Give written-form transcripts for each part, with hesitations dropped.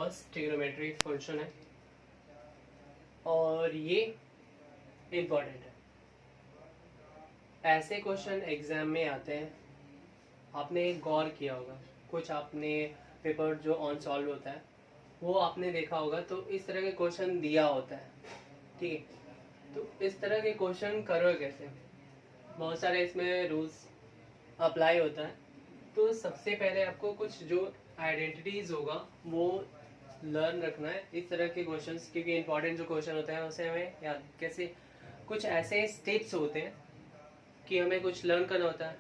Inverse trigonometry function है और ये इम्पॉर्टेंट है। ऐसे क्वेश्चन एग्जाम में आते हैं, आपने गौर किया होगा, कुछ आपने पेपर जो ऑन सॉल्व होता है वो आपने देखा होगा, तो इस तरह के क्वेश्चन दिया होता है, ठीक है। तो इस तरह के क्वेश्चन करो कैसे, बहुत सारे इसमें रूल्स अप्लाई होता है। तो सबसे पहले आपको कुछ जो आइडेंटिटीज होगा वो लर्न रखना है इस तरह के क्वेश्चंस, क्योंकि इंपॉर्टेंट जो क्वेश्चन होते हैं उसे हमें याद कैसे, कुछ ऐसे स्टेप्स होते हैं कि हमें कुछ लर्न करना होता है,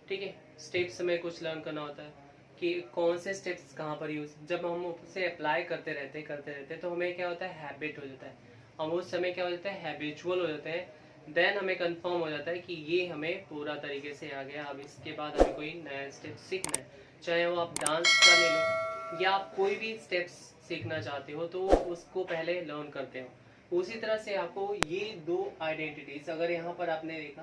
ठीक है। स्टेप्स हमें कुछ लर्न करना होता है कि कौन से स्टेप्स कहाँ पर यूज, जब हम उसे अप्लाई करते रहते तो हमें क्या होता है, हैबिट हो जाता है। हम उस समय क्या हो जाता है, हैबिचुअल हो जाते हैं। देन हमें कंफर्म हो जाता है कि ये हमें पूरा तरीके से आ गया, अब इसके बाद हमें कोई नया स्टेप सीखना है, चाहे वो आप डांस का ले लो या आप कोई भी स्टेप्स सीखना चाहते हो तो उसको पहले लर्न करते हो। उसी तरह से आपको ये दो आइडेंटिटीज, अगर यहाँ पर आपने देखा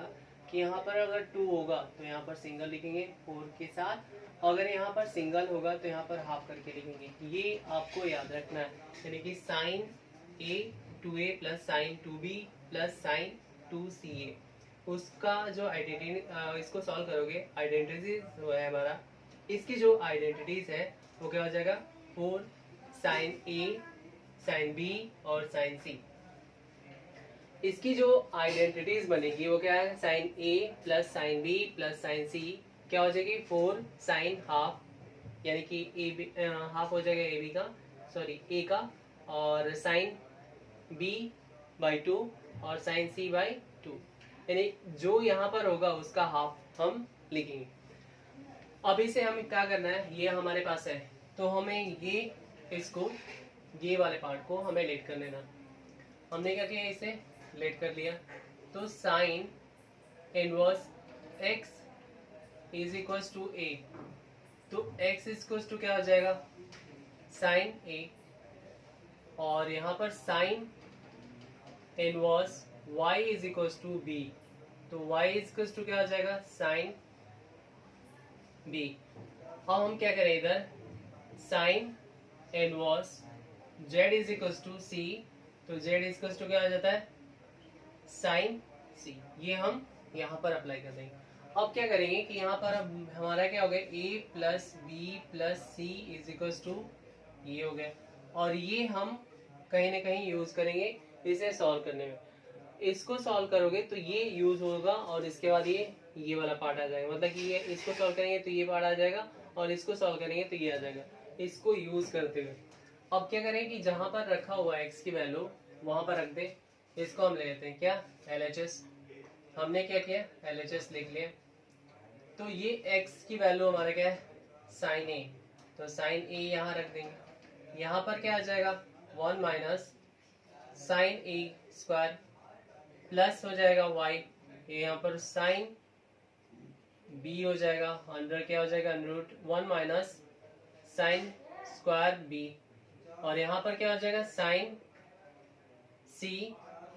कि यहाँ पर अगर 2 होगा तो यहाँ पर सिंगल लिखेंगे 4 के साथ, अगर यहाँ पर सिंगल होगा तो यहाँ पर हाफ करके लिखेंगे। ये आपको याद रखना है, यानी कि sine a 2a plus sine 2b plus sine 2ca, उसका जो आइडेंटिटी, इसको सॉल्व करोगे, आइडेंटिटीज जो है हमारा, इसकी जो आइडेंटिटीज है वो क्या हो जाएगा, 4 साइन a साइन b और साइन c। इसकी जो आइडेंटिटीज बनेगी वो क्या है, sine a plus sine b plus sine c क्या हो जाएगी, 4 साइन हाफ, यानी कि ए हाफ हो जाएगा ए बी का, सॉरी ए का, और साइन b बाई 2 और साइन c बाई 2, यानी जो यहाँ पर होगा उसका हाफ हम लिखेंगे। अब इसे हम क्या करना है, ये हमारे पास है तो हमें इसको ये वाले पार्ट को हमें लेट कर लेना। हमने क्या किया, इसे लेट कर लिया, तो sine inverse x is equal to a, तो x इक्वल टू क्या हो जाएगा, साइन a, और यहाँ पर sine inverse y is equal to b, तो y इक्वल टू क्या हो जाएगा, साइन b। अब हम क्या करें, इधर sine inverse z is equal to c, तो z इक्वल टू क्या हो जाता है, साइन c। ये हम यहाँ पर अप्लाई कर देंगे। अब क्या करेंगे कि यहाँ पर अब हमारा क्या हो गया, a plus B plus C is equal to ये हो गया, और ये हम कहीं ना कहीं यूज करेंगे इसे सॉल्व करने में। इसको सॉल्व करोगे तो ये यूज होगा और इसके बाद ये वाला पार्ट आ जाएगा, मतलब कि ये इसको सॉल्व करेंगे तो ये पार्ट आ जाएगा और इसको सॉल्व करेंगे तो ये आ जाएगा, इसको यूज करते हुए। अब क्या करें कि जहां पर रखा हुआ है x की वैल्यू वहां पर रख दे, इसको हम ले लेते हैं क्या, LHS। हमने क्या किया, LHS लिख लिया, तो ये x की वैल्यू हमारा क्या है, साइन a, तो साइन a यहाँ रख देंगे। यहाँ पर क्या आ जाएगा, 1 minus sine a square plus हो जाएगा y, ये यहाँ पर साइन b हो जाएगा, अंडर क्या हो जाएगा, under root 1 minus sine square b, और यहाँ पर क्या हो जाएगा, साइन c,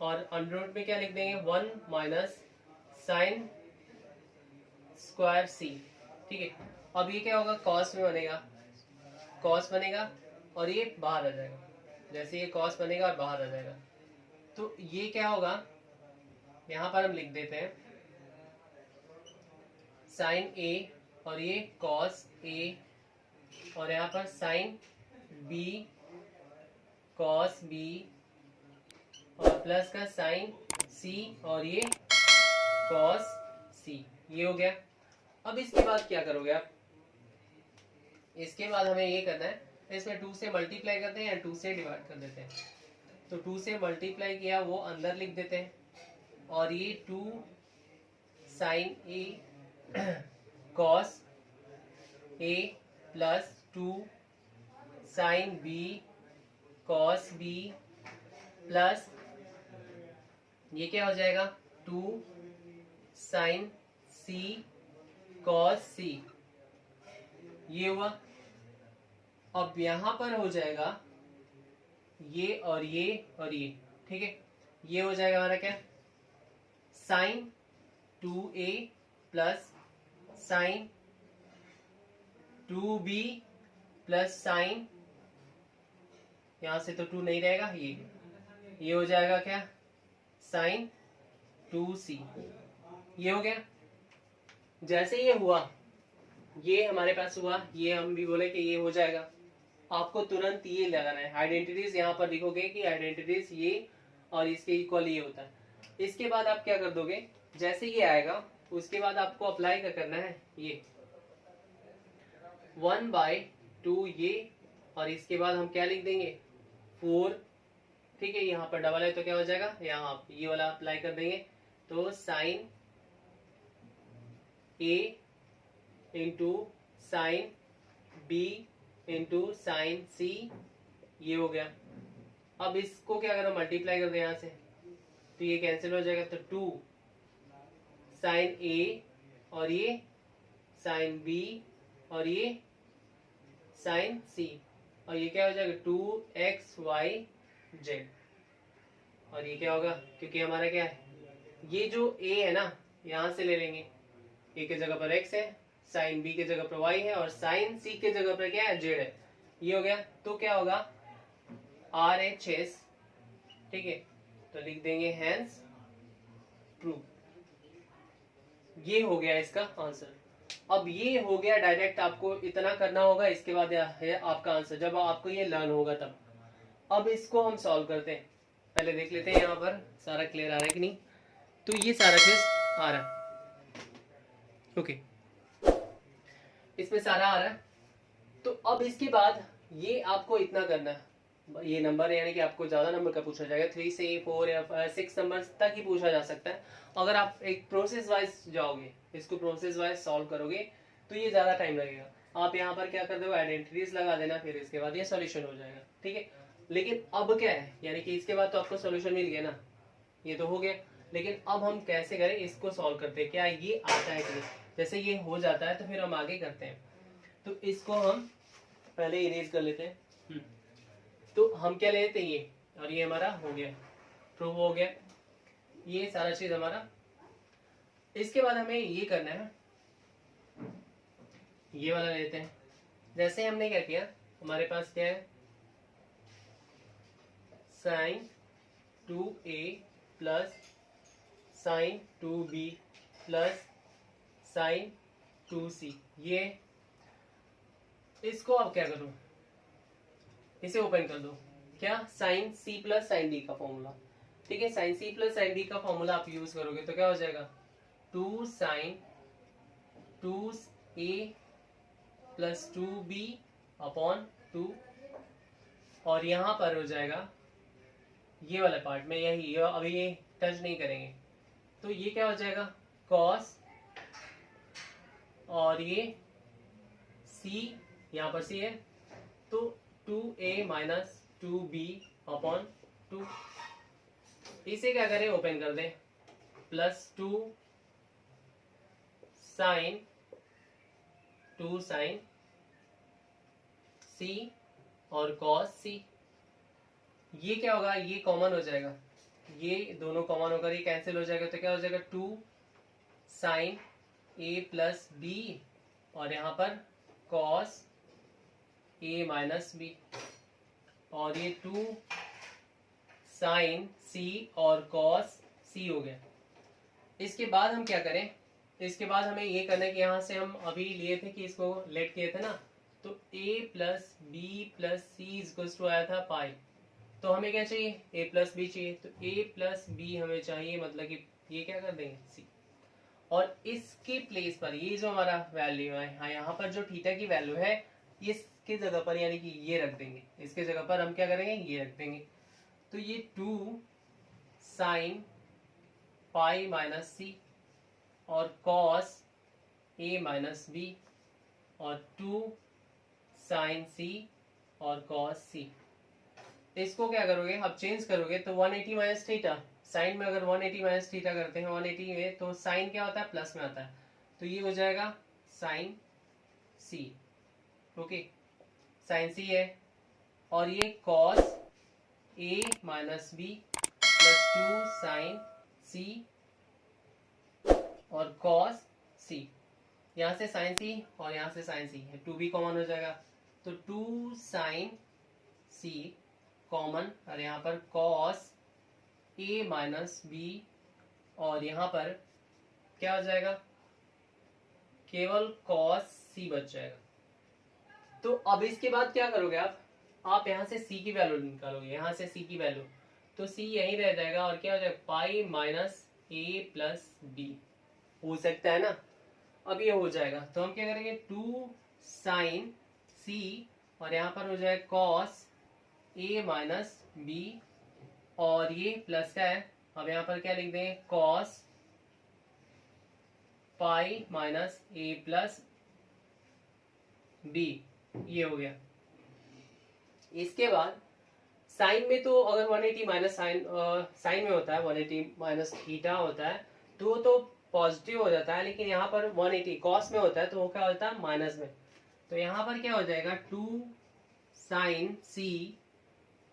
और अंडर रूट में क्या लिख देंगे, 1 माइनस साइन स्क्वायर c, ठीक है। अब ये क्या होगा, कॉस में बनेगा, कॉस बनेगा और ये बाहर आ जाएगा, जैसे ये कॉस बनेगा और बाहर आ जाएगा, तो ये क्या होगा, यहाँ पर हम लिख देते हैं साइन a और ये कॉस a, और यहाँ पर साइन b कॉस b, और प्लस का साइन c और ये कॉस c, ये हो गया। अब इसके बाद क्या करोगे आप, इसके बाद हमें ये करना है, इसमें 2 से मल्टीप्लाई करते हैं या 2 से डिवाइड कर देते हैं, तो 2 से मल्टीप्लाई किया वो अंदर लिख देते हैं, और ये 2 sine a cos a plus 2 sine b cos b plus ये क्या हो जाएगा, 2 साइन c कॉस c, ये हुआ। अब यहां पर हो जाएगा ये और ये और ये, ठीक है, ये हो जाएगा हमारा क्या, sine 2a plus sine 2b plus sine यहाँ से तो 2 नहीं रहेगा, ये हो जाएगा क्या, साइन 2c। ये हो गया। जैसे ये हुआ, ये हमारे पास हुआ, ये हम भी बोले कि ये हो जाएगा। आपको तुरंत ये लगाना है, आइडेंटिटीज यहाँ पर लिखोगे कि आइडेंटिटीज ये और इसके इक्वल ये होता है। इसके बाद आप क्या कर दोगे, जैसे ये आएगा उसके बाद आपको अप्लाई क्या करना है, ये 1/2 ये, और इसके बाद हम क्या लिख देंगे 4। ठीक है, यहाँ पर डबल है तो क्या हो जाएगा, यहाँ आप ये वाला अप्लाई कर देंगे, तो sine a into sine b into sine c, ये हो गया। अब इसको क्या करो, मल्टीप्लाई कर दे यहाँ से, तो ये कैंसिल हो जाएगा, तो 2 साइन a और ये साइन b और ये साइन c, और ये क्या हो जाएगा 2xyz। और ये क्या होगा, क्योंकि हमारा क्या है, ये जो a है ना यहाँ से ले लेंगे, a के जगह पर x है, साइन b के जगह पर y है, और साइन c के जगह पर क्या है, z है। ये हो गया, तो क्या होगा RHS। ठीक है, तो लिख देंगे हैंस ट्रू। ये हो गया इसका आंसर। अब ये हो गया डायरेक्ट, आपको इतना करना होगा, इसके बाद है आपका आंसर, जब आपको ये लर्न होगा तब। अब इसको हम सॉल्व करते हैं, पहले देख लेते हैं यहाँ पर सारा क्लियर आ रहा है कि नहीं। तो ये सारा चीज आ रहा है, ओके, इसमें सारा आ रहा है। तो अब इसके बाद ये आपको इतना करना है, ये नंबर यानी कि आपको ज्यादा नंबर का पूछा जाएगा, 3 से 4 या 6 नंबर तक ही पूछा जा सकता है। अगर आप एक प्रोसेस वाइज जाओगे, इसको प्रोसेस वाइज सॉल्व करोगे तो ये ज्यादा टाइम लगेगा। आप यहाँ पर क्या कर दो, आइडेंटिटीज लगा देना, फिर इसके बाद ये सॉल्यूशन हो जाएगा। ठीक है, लेकिन अब क्या है, यानी कि इसके बाद तो आपको सॉल्यूशन मिल गया ना, ये तो हो गया, लेकिन अब हम कैसे करें इसको सॉल्व करते हैं, क्या ये आता है कि नहीं। जैसे ये हो जाता है तो फिर हम आगे करते हैं। तो इसको हम पहले इरेज कर लेते हैं। तो हम क्या लेते हैं ये, और ये हमारा हो गया, प्रूव हो गया ये सारा चीज हमारा। इसके बाद हमें ये करना है, ये वाला लेते हैं। जैसे हमने क्या किया, हमारे पास क्या है, sine 2a plus sine 2b plus sine 2c। ये इसको अब क्या करूं, इसे ओपन कर दो, क्या, sine c plus sine d का फॉर्मूला। ठीक है, sine c plus sine d का फॉर्मूला आप यूज करोगे तो क्या हो जाएगा, 2 sign 2a plus 2b upon 2, और यहां पर हो जाएगा ये वाला पार्ट में, यही अभी ये टच नहीं करेंगे, तो ये क्या हो जाएगा कॉस, और ये c, यहाँ पर c है, तो 2a माइनस 2b अपॉन 2। इसे क्या करें, ओपन कर दें, प्लस 2 साइन c और कॉस c। ये क्या होगा, ये कॉमन हो जाएगा, ये दोनों कॉमन होकर ये कैंसिल हो जाएगा, तो क्या हो जाएगा 2 साइन a प्लस b, और यहाँ पर कॉस a माइनस b, और ये 2 साइन c और कॉस c हो गया। इसके बाद हम क्या करें, इसके बाद हमें ये करना है कि यहाँ से हम अभी लिए थे कि इसको लेट किए थे ना, तो a plus B plus C equals to आया था पाई, तो हमें क्या चाहिए, a प्लस बी चाहिए, तो a प्लस बी हमें चाहिए, मतलब कि ये क्या कर देंगे c, और इसके प्लेस पर ये जो हमारा वैल्यू है, हाँ यहाँ पर जो थीटा की वैल्यू है इसके जगह पर यानी कि ये रख देंगे, इसके जगह पर हम क्या करेंगे, ये रख देंगे। तो ये 2 साइन पाई माइनस सी और कॉस a माइनस बी, और 2 साइन सी और कॉस सी। इसको क्या करोगे, अब चेंज करोगे तो 180 माइनस थीटा, साइन में अगर 180 माइनस थीटा करते हैं 180 में, तो साइन क्या होता है, प्लस में आता है, तो ये हो जाएगा sine C. Okay, sine C है, और ये cos a minus B plus 2 sine C और कॉस सी। यहाँ से साइन सी और यहाँ से साइन सी है, 2b कॉमन हो जाएगा, तो 2 साइन सी कॉमन, और यहाँ पर कॉस ए माइनस बी, और यहाँ पर क्या हो जाएगा, केवल कॉस सी बच जाएगा। तो अब इसके बाद क्या करोगे आप यहाँ से सी की वैल्यू निकालोगे, यहाँ से सी की वैल्यू, तो सी यहीं रह जाएगा और क्या हो जाएगा, पाई माइनस ए प्लस बी, हो सकता है ना। अब ये हो जाएगा तो हम क्या करेंगे, 2 साइन सी, और यहाँ पर हो जाएगा कॉस ए माइनस बी, और ये प्लस का है, अब यहाँ पर क्या लिख देंगे, कॉस पाई माइनस ए प्लस बी, ये हो गया। इसके बाद साइन में तो अगर 180 माइनस साइन में होता है 180 माइनस थीटा होता है तो पॉजिटिव हो जाता है, लेकिन यहाँ पर 180 कॉस में होता है तो वो क्या होता है, माइनस में। तो यहाँ पर क्या हो जाएगा, 2 साइन सी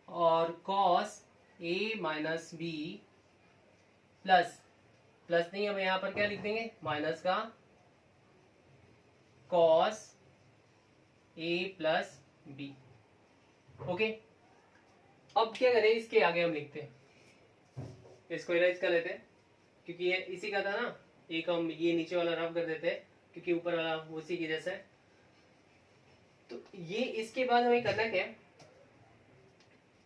और cos A minus B plus नहीं, हम यहाँ पर क्या लिख देंगे, माइनस का cos A plus B. Okay, अब क्या करें, इसके आगे हम लिखते हैं, इसको इरेज कर लेते हैं क्योंकि ये इसी का था ना, एक हम ये नीचे वाला रफ कर देते हैं क्योंकि ऊपर वाला उसी की जैसा है। तो ये इसके बाद हमें करना क्या है,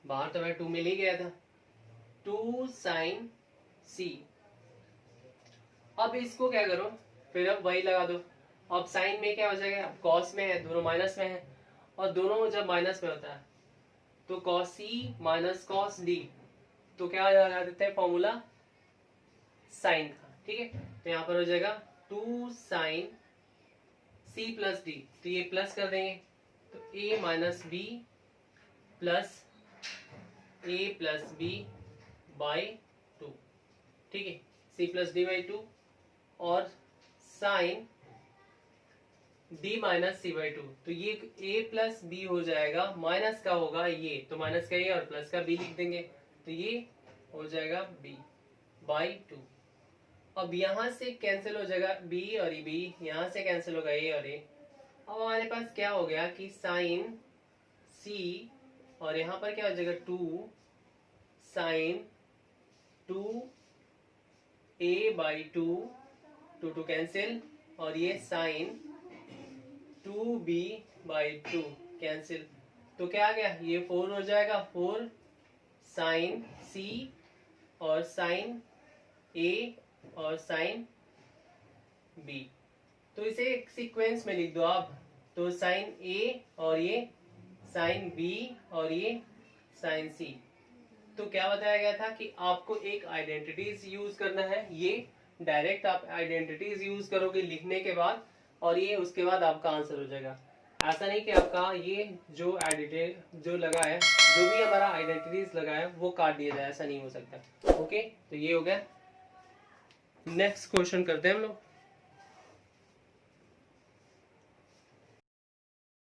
बाहर तो मैं 2 मिल ही गया था, 2 साइन सी। अब इसको क्या करो, फिर अब वही लगा दो। अब साइन में क्या हो जाएगा, अब कॉस में है, दोनों माइनस में है, और दोनों जब माइनस में होता है तो कॉस सी माइनस कॉस डी, तो क्या लगा देते हैं फॉर्मूला साइन का, ठीक है। तो यहाँ पर हो जाएगा 2 साइन सी प्लस डी, तो ये प्लस कर देंगे, तो A minus B plus A plus B by 2, ठीक है, सी प्लस डी बाई 2, और sine D minus C by 2, तो ये ए प्लस बी हो जाएगा, माइनस का होगा ये, तो माइनस का ये और प्लस का बी लिख देंगे, तो ये हो जाएगा बी बाई 2। अब यहाँ से कैंसिल हो जाएगा बी और ये बी, यहाँ से कैंसिल होगा ए और ए। अब हमारे पास क्या हो गया कि साइन सी, और यहाँ पर क्या हो जाएगा 2 साइन 2 ए बाई 2, 2 कैंसिल, और ये साइन 2b बाई 2 कैंसिल, तो क्या आ गया, ये 4 हो जाएगा, 4 साइन c और साइन a और साइन b। तो इसे एक सीक्वेंस में लिख दो आप, तो साइन a और ये साइन b और ये साइन c। तो क्या बताया गया था कि आपको एक आइडेंटिटीज यूज करना है, ये डायरेक्ट आप आइडेंटिटीज यूज करोगे लिखने के बाद, और ये उसके बाद आपका आंसर हो जाएगा। ऐसा नहीं कि आपका ये जो एडिटेड जो लगा है, जो भी हमारा आइडेंटिटीज लगा है वो काट दिया जाए, ऐसा नहीं हो सकता। ओके, तो ये हो गया। नेक्स्ट क्वेश्चन करते हैं हम लोग।